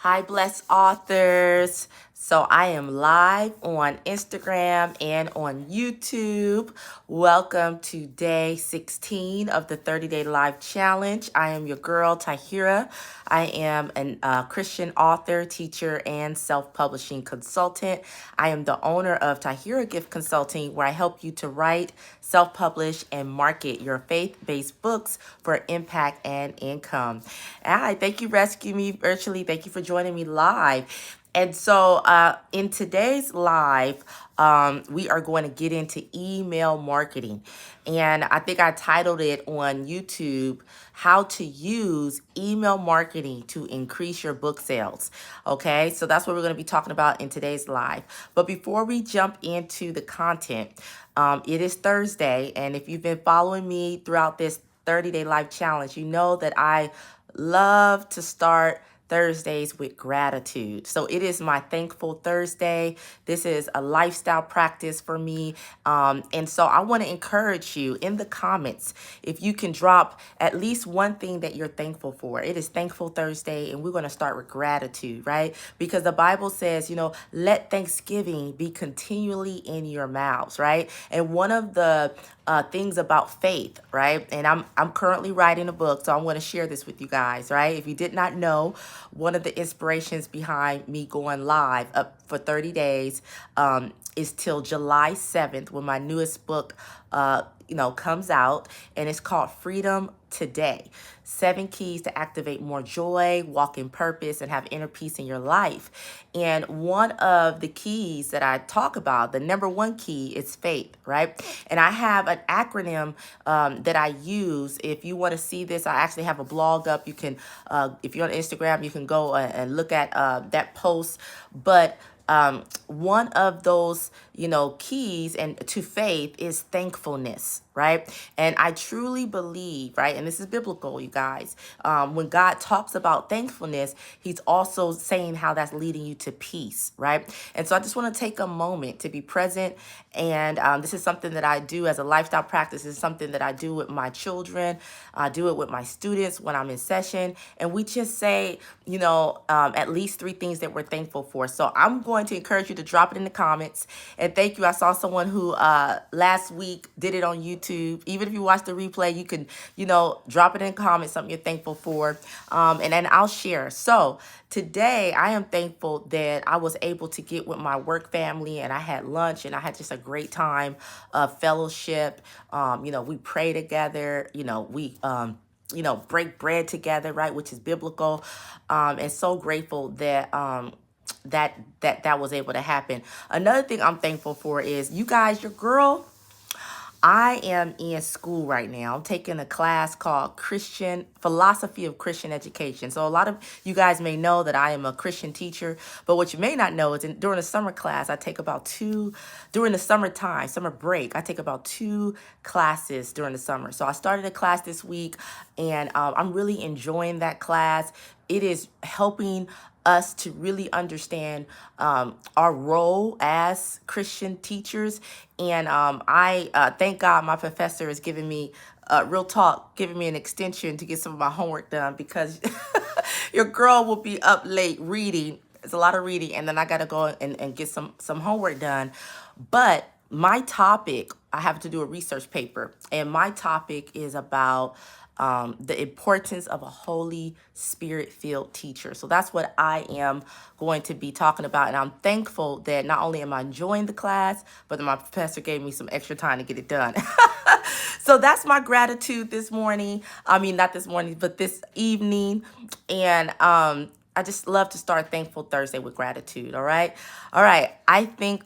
Hi, blessed authors. So I am live on Instagram and on YouTube. Welcome to day 16 of the 30-day live challenge. I am your girl, Tahira. I am a Christian author, teacher, and self-publishing consultant. I am the owner of Tahira Gift Consulting, where I help you to write, self-publish, and market your faith-based books for impact and income. Hi, thank you, Rescue Me Virtually. Thank you for joining me live. And so in today's live, we are going to get into email marketing. And I think I titled it on YouTube, How to Use Email Marketing to Increase Your Book Sales. Okay, so that's what we're going to be talking about in today's live. But before we jump into the content, it is Thursday. And if you've been following me throughout this 30-day life challenge, you know that I love to start Thursdays with gratitude. So it is my Thankful Thursday. This is a lifestyle practice for me. And so I want to encourage you in the comments, if you can drop at least one thing that you're thankful for. It is Thankful Thursday, and we're going to start with gratitude, right? Because the Bible says, let thanksgiving be continually in your mouths, right? And one of the things about faith, right? And I'm currently writing a book, so I'm going to share this with you guys, right? If you did not know, one of the inspirations behind me going live up for 30 days is till July 7th when my newest book comes out, and it's called Freedom Today. 7 keys to activate more joy, walk in purpose, and have inner peace in your life. And one of the keys that I talk about, the number one key, is faith, right? And I have an acronym that I use. If you want to see this, I actually have a blog up. You can, if you're on Instagram, you can go and look at that post. But one of those, keys and to faith is thankfulness, right? And I truly believe, right? And this is biblical, you guys. When God talks about thankfulness, he's also saying how that's leading you to peace, right? And so I just want to take a moment to be present. And this is something that I do as a lifestyle practice. It's something that I do with my children. I do it with my students when I'm in session. And we just say, at least 3 things that we're thankful for. So I'm going to encourage you to drop it in the comments. And thank you. I saw someone who last week did it on YouTube. Even if you watch the replay, you can, drop it in the comments, something you're thankful for. And then I'll share. So today I am thankful that I was able to get with my work family, and I had lunch, and I had just a great time of fellowship. We pray together, we break bread together, right, which is biblical. And so grateful that that was able to happen. Another thing I'm thankful for is you guys, your girl, I am in school right now. I'm taking a class called Christian Philosophy of Christian Education. So a lot of you guys may know that I am a Christian teacher, but what you may not know is during the summer class, I take about 2, during the summertime, summer break, I take about 2 classes during the summer. So I started a class this week, and I'm really enjoying that class. It is helping us to really understand our role as Christian teachers. And I thank God my professor is giving me, real talk, giving me an extension to get some of my homework done, because your girl will be up late reading. It's a lot of reading, and then I got to go and get some homework done. But my topic, I have to do a research paper, and my topic is about the importance of a Holy Spirit-filled teacher. So that's what I am going to be talking about. And I'm thankful that not only am I enjoying the class, but that my professor gave me some extra time to get it done. So that's my gratitude this morning. I mean, not this morning, but this evening. And I just love to start Thankful Thursday with gratitude. All right. All right. I thank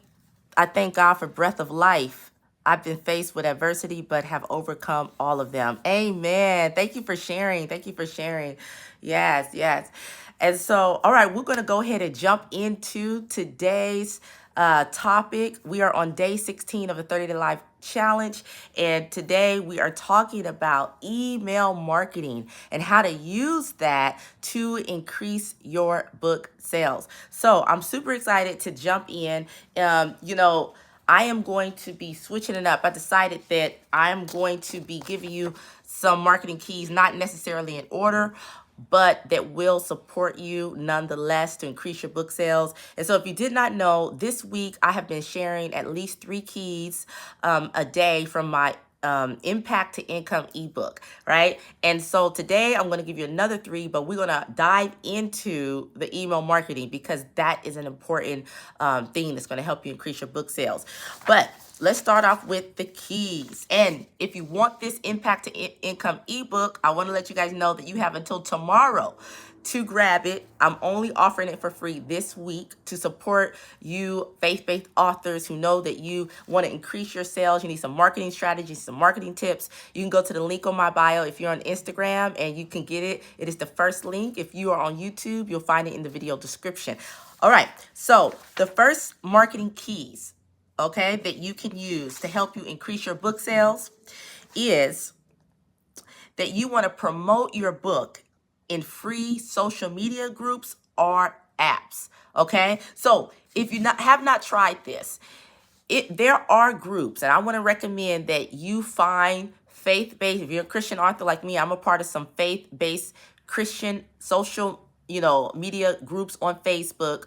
God for breath of life. I've been faced with adversity, but have overcome all of them. Amen. Thank you for sharing. Thank you for sharing. Yes, yes. And so, all right, we're going to go ahead and jump into today's topic. We are on day 16 of the 30-day life challenge. And today we are talking about email marketing and how to use that to increase your book sales. So I'm super excited to jump in. I am going to be switching it up. I decided that I'm going to be giving you some marketing keys, not necessarily in order, but that will support you nonetheless to increase your book sales. And so if you did not know, this week I have been sharing at least 3 keys a day from my impact to income ebook, right? And so today I'm going to give you another 3, but we're going to dive into the email marketing because that is an important thing that's going to help you increase your book sales. But let's start off with the keys. And if you want this impact to income ebook, I want to let you guys know that you have until tomorrow to grab it. I'm only offering it for free this week to support you faith-based authors who know that you want to increase your sales. You need some marketing strategies, some marketing tips. You can go to the link on my bio if you're on Instagram and you can get it. It is the first link. If you are on YouTube, you'll find it in the video description. All right, so the first marketing keys, okay, that you can use to help you increase your book sales is that you want to promote your book in free social media groups or apps, okay? So if you have not tried this, there are groups, and I want to recommend that you find faith-based. If you're a Christian author like me, I'm a part of some faith-based Christian social media groups on Facebook.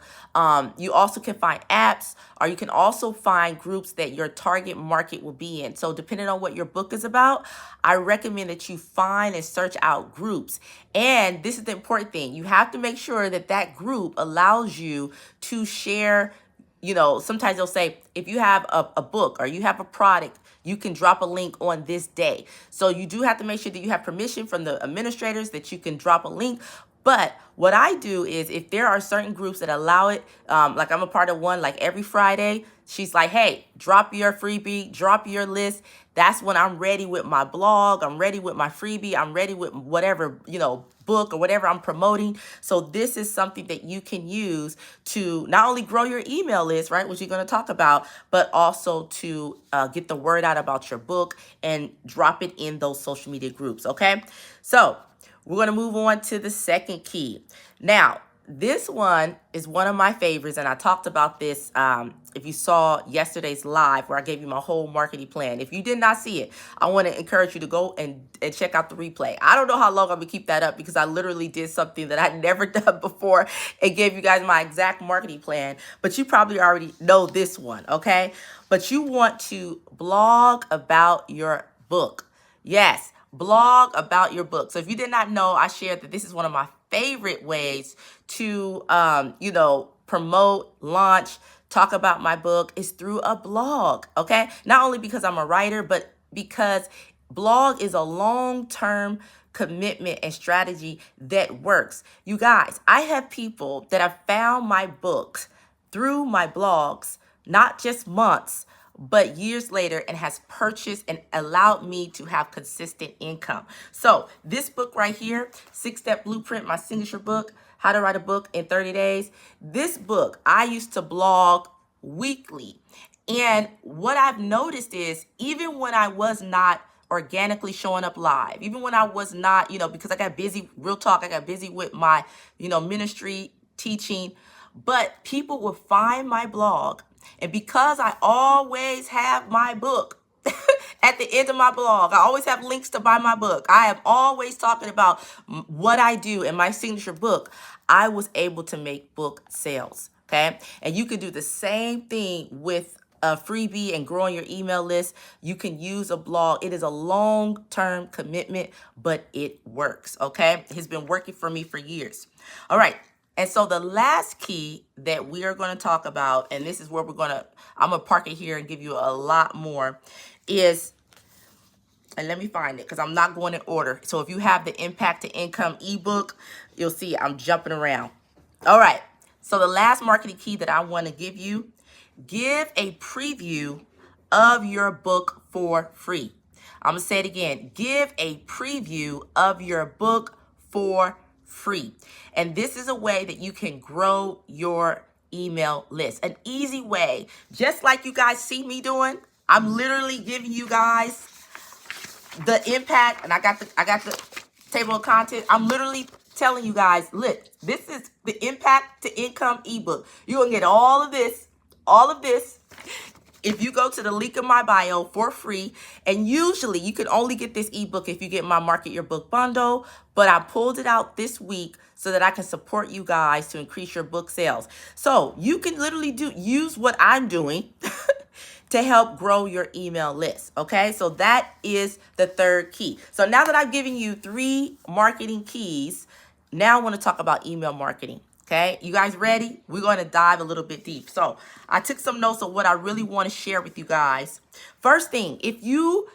You also can find apps, or you can also find groups that your target market will be in. So depending on what your book is about, I recommend that you find and search out groups. And this is the important thing. You have to make sure that that group allows you to share. Sometimes they'll say, if you have a book or you have a product, you can drop a link on this day. So you do have to make sure that you have permission from the administrators that you can drop a link. But what I do is, if there are certain groups that allow it, like I'm a part of one, like every Friday, she's like, hey, drop your freebie, drop your list. That's when I'm ready with my blog. I'm ready with my freebie. I'm ready with whatever, book or whatever I'm promoting. So this is something that you can use to not only grow your email list, right, which you're going to talk about, but also to get the word out about your book and drop it in those social media groups. Okay. So we're going to move on to the second key. Now, this one is one of my favorites, and I talked about this if you saw yesterday's live where I gave you my whole marketing plan. If you did not see it, I want to encourage you to go and check out the replay. I don't know how long I'm going to keep that up because I literally did something that I'd never done before and gave you guys my exact marketing plan, but you probably already know this one, okay? But you want to blog about your book. Yes, blog about your book. So if you did not know, I shared that this is one of my favorite ways to, promote, launch, talk about my book is through a blog, okay? Not only because I'm a writer, but because blog is a long-term commitment and strategy that works. You guys, I have people that have found my books through my blogs, not just months, but years later, and has purchased and allowed me to have consistent income. So this book right here, 6-Step Blueprint, my signature book, How to Write a Book in 30 Days. This book, I used to blog weekly. And what I've noticed is, even when I was not organically showing up live, even when I was not, because I got busy, real talk, I got busy with my, ministry, teaching, but people would find my blog. And because I always have my book at the end of my blog, I always have links to buy my book. I am always talking about what I do in my signature book. I was able to make book sales, okay? And you can do the same thing with a freebie and growing your email list. You can use a blog. It is a long-term commitment, but it works, okay? It's been working for me for years. All right. And so the last key that we are going to talk about, and this is where I'm going to park it here and give you a lot more, is, and let me find it because I'm not going in order. So if you have the Impact to Income ebook, you'll see I'm jumping around. All right. So the last marketing key that I want to give a preview of your book for free. I'm going to say it again. Give a preview of your book for free. And this is a way that you can grow your email list. An easy way, just like you guys see me doing. I'm literally giving you guys the impact, and I got the table of content. I'm literally telling you guys, look, this is the Impact to Income ebook. You're going to get all of this if you go to the link in my bio for free, and usually you can only get this ebook if you get my Market Your Book bundle, but I pulled it out this week so that I can support you guys to increase your book sales. So you can literally use what I'm doing to help grow your email list. Okay, so that is the third key. So now that I've given you 3 marketing keys, now I want to talk about email marketing. Okay, you guys ready? We're going to dive a little bit deep. So I took some notes of what I really want to share with you guys. First thing, if you,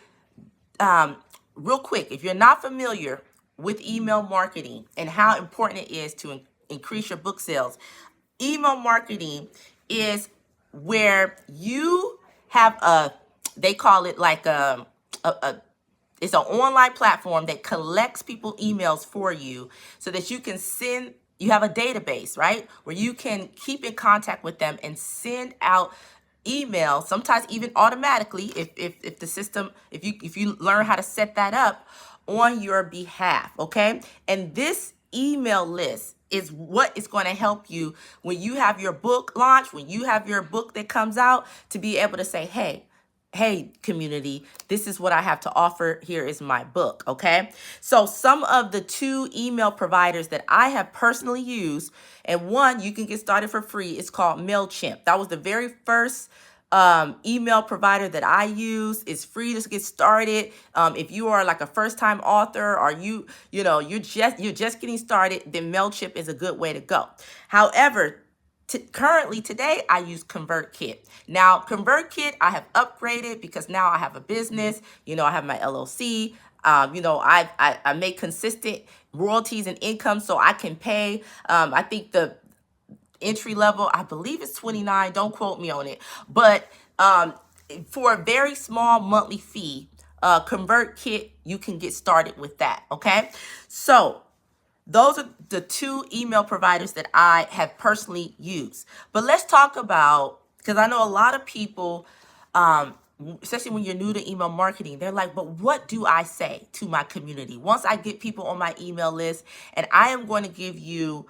real quick, if you're not familiar with email marketing and how important it is to increase your book sales, email marketing is where you have they call it like it's an online platform that collects people emails for you so that you can you have a database, right? Where you can keep in contact with them and send out emails, sometimes even automatically if the system, if you learn how to set that up on your behalf, okay? And this email list is what is going to help you when you have your book launch, when you have your book that comes out, to be able to say, hey community, this is what I have to offer. Here is my book. Okay, so some of the 2 email providers that I have personally used, and one you can get started for free, is called MailChimp. That was the very first email provider that I use. Is free to get started. If you are like a first-time author, or you're just getting started, then MailChimp is a good way to go. However, currently today I use ConvertKit. Now ConvertKit I have upgraded because now I have a business. I have my LLC. I make consistent royalties and income, so I can pay. I think the entry level, I believe it's $29. Don't quote me on it, but for a very small monthly fee, ConvertKit, you can get started with that. Okay, so those are the 2 email providers that I have personally used. But let's talk about, because I know a lot of people, especially when you're new to email marketing, they're like, but what do I say to my community once I get people on my email list? And I am going to give you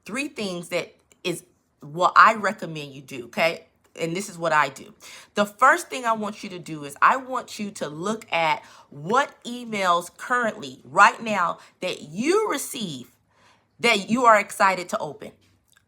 3 things that is what I recommend you do, okay? And this is what I do. The first thing I want you to do is I want you to look at what emails currently, right now, that you receive that you are excited to open.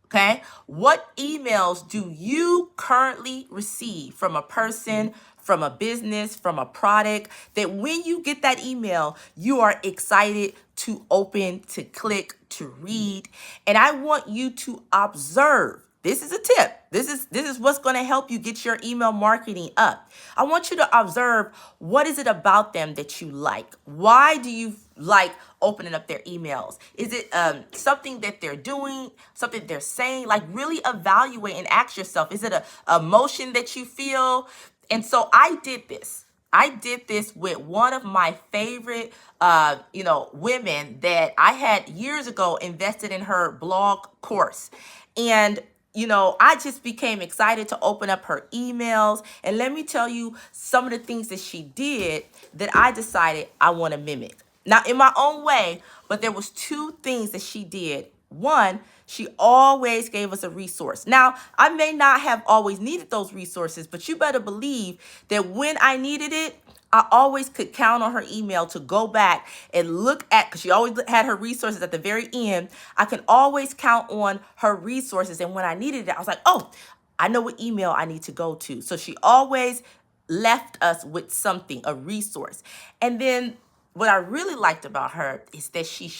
Okay? What emails do you currently receive from a person, from a business, from a product, that when you get that email, you are excited to open, to click, to read? And I want you to observe. This is a tip. This is what's going to help you get your email marketing up. I want you to observe, what is it about them that you like? Why do you like opening up their emails? Is it something that they're doing, something they're saying? Like, really evaluate and ask yourself, is it a emotion that you feel? And so I did this. I did this with one of my favorite, women that I had years ago invested in her blog course. And I just became excited to open up her emails. And let me tell you some of the things that she did that I decided I want to mimic. Now, in my own way, but there was 2 things that she did. One, she always gave us a resource. Now, I may not have always needed those resources, but you better believe that when I needed it, I always could count on her email to go back and look at, because she always had her resources at the very end. I can always count on her resources. And when I needed it, I was like, oh, I know what email I need to go to. So she always left us with something, a resource. And then what I really liked about her is that she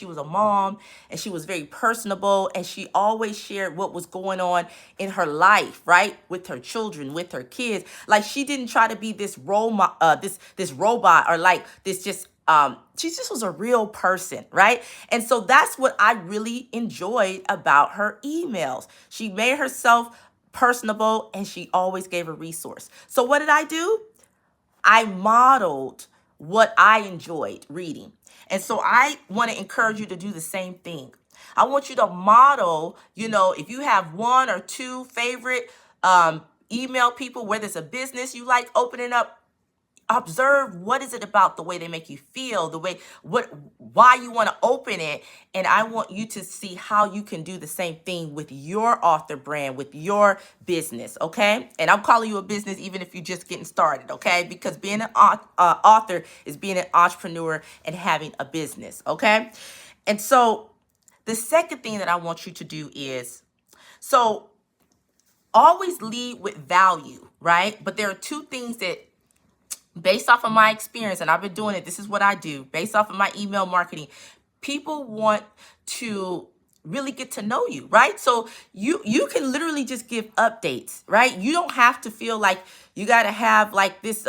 was a mom, and she was very personable, and she always shared what was going on in her life, right? With her children, with her kids. Like, she didn't try to be this this robot, or like this just she just was a real person, right? And so that's what I really enjoyed about her emails. She made herself personable, and she always gave a resource. So what did I do? I modeled what I enjoyed reading. And so I want to encourage you to do the same thing. I want you to model, if you have 1 or 2 favorite email people, whether it's a business you like opening up observe what is it about the way they make you feel, the way why you want to open it. And I want you to see how you can do the same thing with your author brand, with your business. Okay, and I'm calling you a business even if you're just getting started. Okay, because being an author is being an entrepreneur and having a business. Okay, and so the second thing that I want you to do is, so always lead with value, right? But there are two things that, based off of my experience, and I've been doing it, this is what I do, based off of my email marketing, people want to really get to know you, right? So you can literally just give updates, right? You don't have to feel like you got to have like this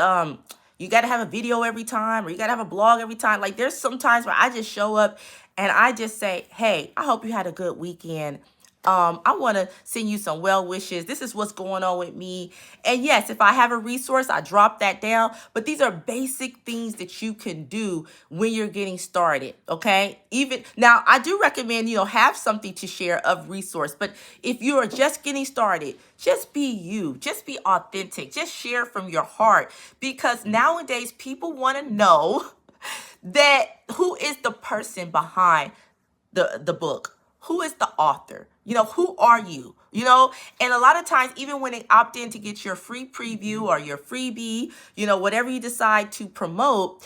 you got to have a video every time, or you got to have a blog every time. Like, there's some times where I just show up and I just say, "Hey, I hope you had a good weekend. I want to send you some well wishes. This is what's going on with me." And yes, if I have a resource, I drop that down. But these are basic things that you can do when you're getting started. Okay. Even now, I do recommend, have something to share of resource. But if you are just getting started, just be you, just be authentic, just share from your heart. Because nowadays, people want to know that who is the person behind the book, who is the author, who are you, and a lot of times, even when they opt in to get your free preview or your freebie, whatever you decide to promote,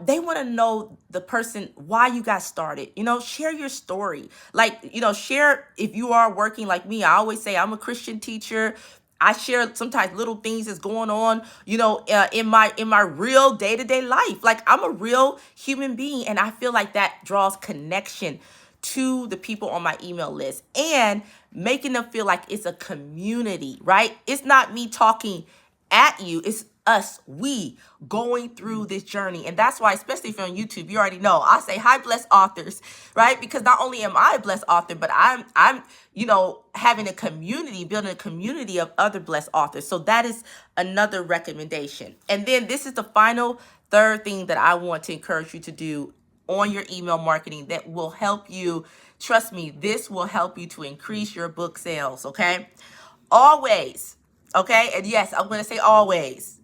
they want to know the person, why you got started. Share your story. Like, share if you are working like me. I always say I'm a Christian teacher. I share sometimes little things that's going on, in my real day-to-day life. Like, I'm a real human being, and I feel like that draws connection to the people on my email list and making them feel like it's a community, right? It's not me talking at you. It's us, we going through this journey. And that's why, especially if you're on YouTube, you already know I say hi, blessed authors, right? Because not only am I a blessed author, but I'm having a community, building a community of other blessed authors. So that is another recommendation. And then this is the final third thing that I want to encourage you to do on your email marketing that will help you. Trust me, this will help you to increase your book sales. Okay. Always. Okay. And yes, I'm going to say always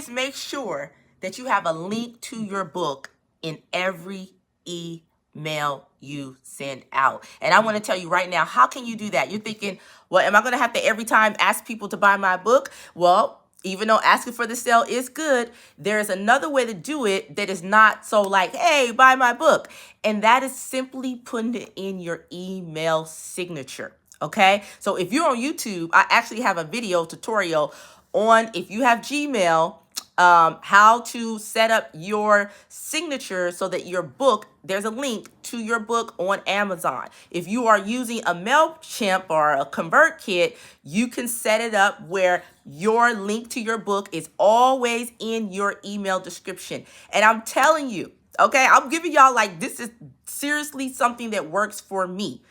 make sure that you have a link to your book in every email you send out. And I want to tell you right now, how can you do that? You're thinking, well, am I going to have to every time ask people to buy my book? Well, even though asking for the sale is good, there's another way to do it that is not so like, hey, buy my book. And that is simply putting it in your email signature. Okay. So if you're on YouTube, I actually have a video tutorial on, if you have Gmail, how to set up your signature so that your book, there's a link to your book on Amazon. If you are using a MailChimp or a ConvertKit, you can set it up where your link to your book is always in your email description. And I'm telling you, okay, I'm giving y'all, like, this is seriously something that works for me.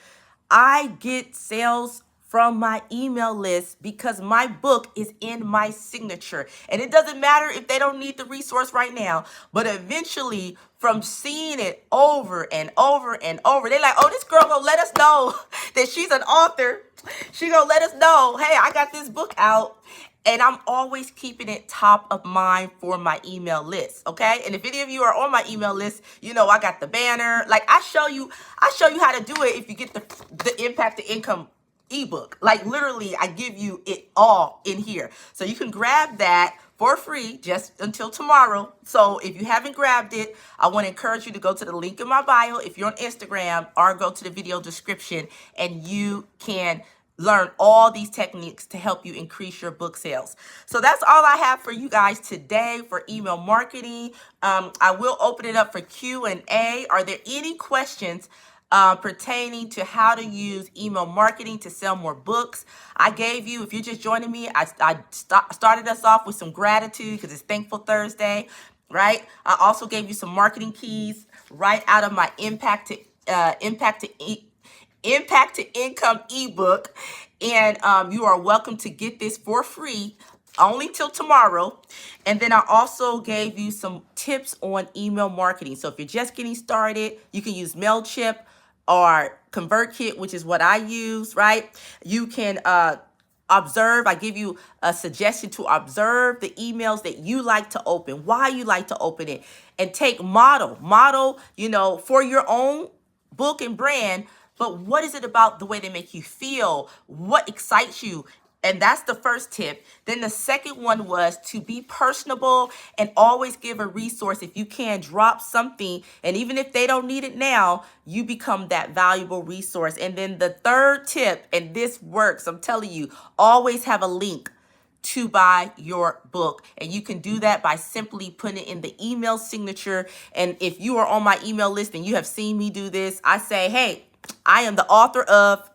I get sales from my email list because my book is in my signature. And it doesn't matter if they don't need the resource right now, but eventually, from seeing it over and over and over, they're like, oh, this girl gonna let us know that she's an author. She gonna let us know, hey, I got this book out. And I'm always keeping it top of mind for my email list. Okay. And if any of you are on my email list, I got the banner. Like, I show you how to do it if you get the Impact to Income ebook. Like, literally, I give you it all in here. So you can grab that for free just until tomorrow. So if you haven't grabbed it, I want to encourage you to go to the link in my bio if you're on Instagram, or go to the video description, and you can learn all these techniques to help you increase your book sales. So that's all I have for you guys today for email marketing. I will open it up for Q&A. Are there any questions pertaining to how to use email marketing to sell more books? I gave you, if you're just joining me, I started us off with some gratitude because it's Thankful Thursday, right? I also gave you some marketing keys right out of my Impact to Income ebook. And you are welcome to get this for free only till tomorrow. And then I also gave you some tips on email marketing. So if you're just getting started, you can use MailChimp or ConvertKit, which is what I use, right? You can observe. I give you a suggestion to observe the emails that you like to open, why you like to open it, and take model, for your own book and brand. But what is it about the way they make you feel? What excites you? And that's the first tip. Then the second one was to be personable and always give a resource. If you can, drop something. And even if they don't need it now, you become that valuable resource. And then the third tip, and this works, I'm telling you, always have a link to buy your book. And you can do that by simply putting it in the email signature. And if you are on my email list and you have seen me do this, I say, hey, I am the author of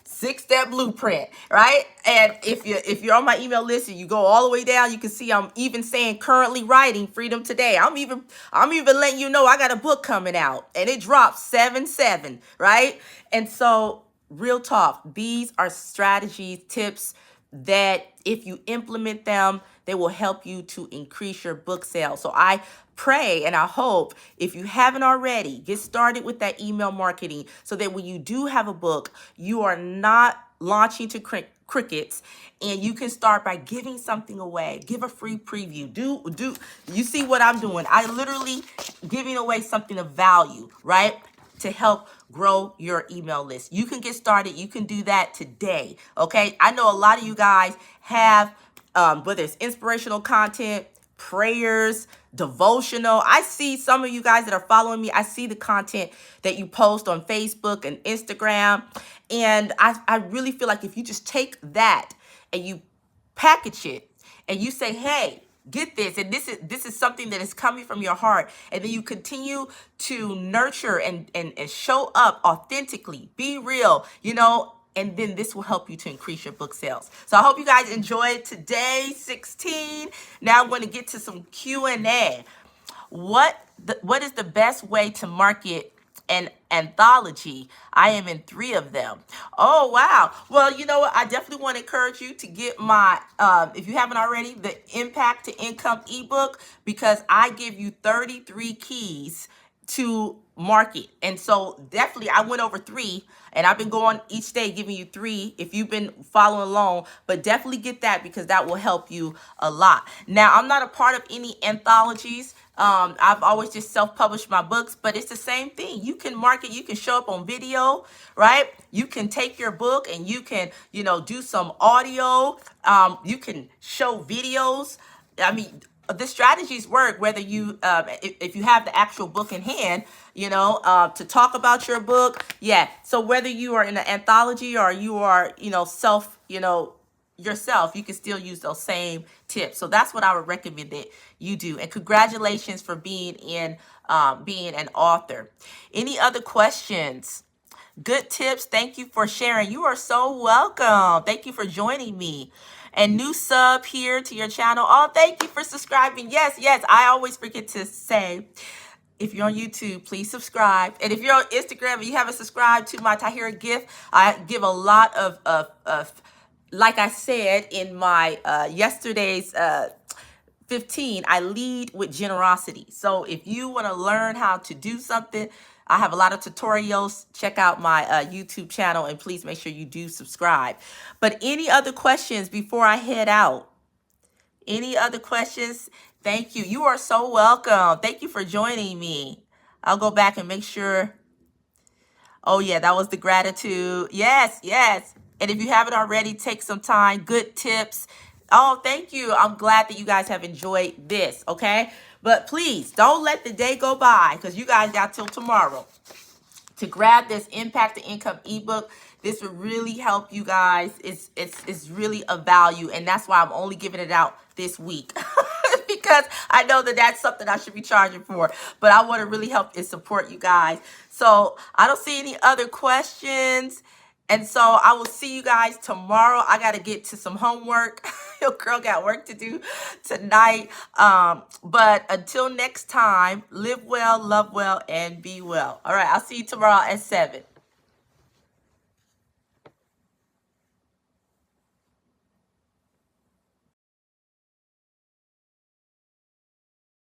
6-Step Blueprint, right? And if you're on my email list and you go all the way down, you can see I'm even saying currently writing Freedom Today. I'm even letting you know I got a book coming out, and it drops 7/7, right? And so, real talk, these are strategies, tips that if you implement them, they will help you to increase your book sales. So I pray and I hope, if you haven't already, get started with that email marketing so that when you do have a book, you are not launching to crickets, and you can start by giving something away. Give a free preview. Do you see what I'm doing? I literally giving away something of value, right? To help grow your email list. You can get started. You can do that today. Okay. I know a lot of you guys have, whether it's inspirational content, prayers, devotional. I see some of you guys that are following me. I see the content that you post on Facebook and Instagram. And I really feel like if you just take that and you package it and you say, hey, get this, and this is something that is coming from your heart, and then you continue to nurture and show up authentically, be real, and then this will help you to increase your book sales. So I hope you guys enjoyed today 16. Now I'm going to get to some Q&A. What is the best way to market an anthology? I am in 3 of them. Oh, wow. Well, you know what? I definitely want to encourage you to get my, if you haven't already, the Impact to Income ebook, because I give you 33 keys to market. And so definitely I went over 3, and I've been going each day giving you 3 if you've been following along, but definitely get that because that will help you a lot. Now, I'm not a part of any anthologies. I've always just self-published my books, but it's the same thing. You can market, you can show up on video, right? You can take your book and you can, do some audio. You can show videos. I mean, the strategies work whether you, if you have the actual book in hand, to talk about your book. Yeah. So whether you are in an anthology or you are, yourself, you can still use those same tips. So that's what I would recommend that you do. And congratulations for being an author. Any other questions? Good tips. Thank you for sharing. You are so welcome. Thank you for joining me. And new sub here to your channel. Oh, thank you for subscribing. Yes. I always forget to say, if you're on YouTube, please subscribe. And if you're on Instagram and you haven't subscribed to my Tahira Gift, I give a lot of like I said in my yesterday's 15, I lead with generosity. So if you want to learn how to do something, I have a lot of tutorials. Check out my YouTube channel, and please make sure you do subscribe. But any other questions before I head out? Any other questions? Thank you. You are so welcome. Thank you for joining me. I'll go back and make sure. Oh, yeah, that was the gratitude. Yes. And if you haven't already, take some time. Good tips. Oh, thank you. I'm glad that you guys have enjoyed this, okay? But please, don't let the day go by, because you guys got till tomorrow to grab this Impact to Income ebook. This would really help you guys. It's really a value, and that's why I'm only giving it out this week. Because I know that that's something I should be charging for, but I want to really help and support you guys. So I don't see any other questions. And so I will see you guys tomorrow. I got to get to some homework. Your girl got work to do tonight. But until next time, live well, love well, and be well. All right, I'll see you tomorrow at 7.